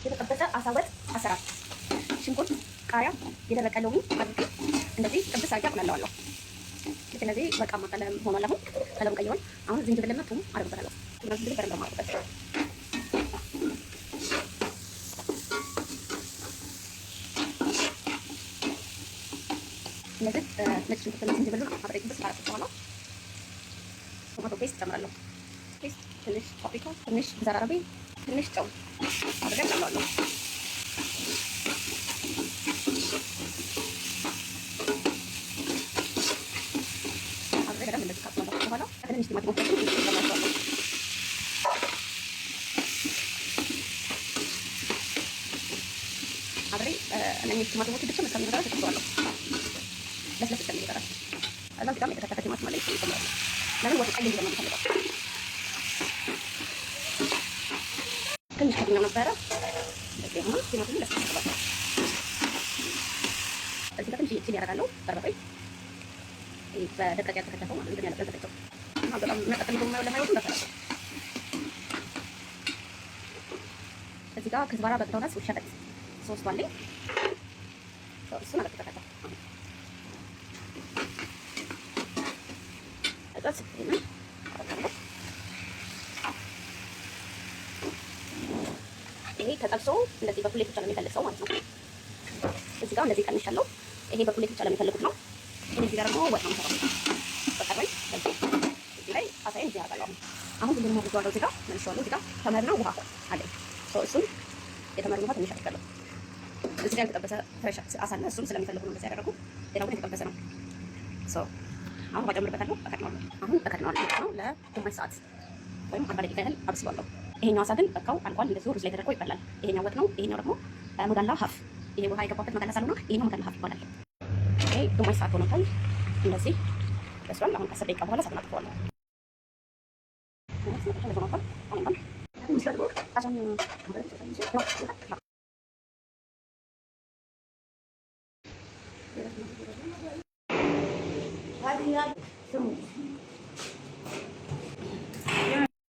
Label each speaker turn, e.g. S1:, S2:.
S1: የተጠበሰ አሳ ወጥ አሰራር። ሽንኩርት፣ ቃሪያ፣ የደረቀ ሎሚ አድርጌ እንደዚህ ጥብስ አድርጌ አቁላለዋለሁ። ልክ እንደዚህ ወርቃማ ቀለም ሆኗል። አሁን ቀለሙ ቀይሯል። አሁን ዝንጅብልና ቱም አደርግበታለሁ። ዝንጅብል በደንብ ማረግበት እንደዚህ ነጭ ሽንኩርትና ዝንጅብሉን አብሬ ጥብስ ካረኩ በኋላ ቶማቶ ፔስት ጨምራለሁ። ፔስት፣ ትንሽ ፓፕሪካ፣ ትንሽ ብዛራረቤ፣ ትንሽ ጨው አድርጌ ጨምራለሁ። አብሬ በደንብ እንደዚህ ካቁላለሁ በኋላ ትንሽ ቲማቲሞችን ጨምራለሁ። አብሬ እነኚህ ቲማቲሞች ብቻ መስከረም ድረስ ተጠብሰዋለሁ። ለስለስ እስከሚል ድረስ እዛ ጋር የተከተፈ ቲማቲም አለኝ እጨምራለሁ። ለምን ወጡ ቀይ እንዲሆን ነው የምፈልገው። ትንሽ ከድኛው ነበረ እንደዚህ አሁን ቲማቲም ለስለስ ተባለ። እዚህ ጋር ትንሽ ቺሊ ያደርጋለሁ። በርበሬ በደቀቅ ያልተከተፈው ማለት ነው ያለበት እና በጣም መጠጥ ነው ለማይወጡ በፈረሰ እዚህ ጋር ከዝባራ በቅደውናስ ወሻለት ሶስት ባለኝ እሱን አደረግበታለሁ። ይሄ ተጠብሶ እንደዚህ በፕሌት ብቻ ነው የሚፈልሰው ማለት ነው። እዚህ ጋር እንደዚህ ቀንሻለሁ። ይሄ በፕሌት ብቻ ለሚፈልጉት ነው። እዚህ ጋር ደግሞ ወጥ ነው የምሰራው። በቃ ወይ እዚህ ላይ አሳይን እዚህ አደርጋለሁ። አሁን ሁሉንም አድርጌዋለሁ። እዚህ ጋር መልሼዋለሁ። እዚህ ጋር ተመርና ውሃ አለኝ። እሱን የተመረው ውሃ ትንሽ አድርጋለሁ። እዚህ ጋር የተጠበሰ ፍሬሽ አሳና እሱም ስለሚፈልጉ ነው እንደዚህ ያደረጉ። ሌላው ግን የተጠበሰ ነው። አሁን ውሃ ጨምርበታለሁ። እከድነዋለሁ። አሁን እከድነዋለሁ ነው ለግማሽ ሰዓት ወይም 40 ደቂቃ ያህል አብስለዋለሁ። ይሄኛው አሳ ግን በቃው አልቋል። እንደዚህ ሩዝ ላይ ተደርጎ ይበላል። ይሄኛው ወጥ ነው። ይሄኛው ደግሞ መጋላ ሀፍ። ይሄ ውሃ የገባበት መጋላ ሳልሆነ ይሄኛው መጋላ ሀፍ ይባላል። ይሄ ግማሽ ሰዓት ሆኖታል። እንደዚህ በስሏል። አሁን 10 ደቂቃ በኋላ ሳጥን አጥፈዋለሁ።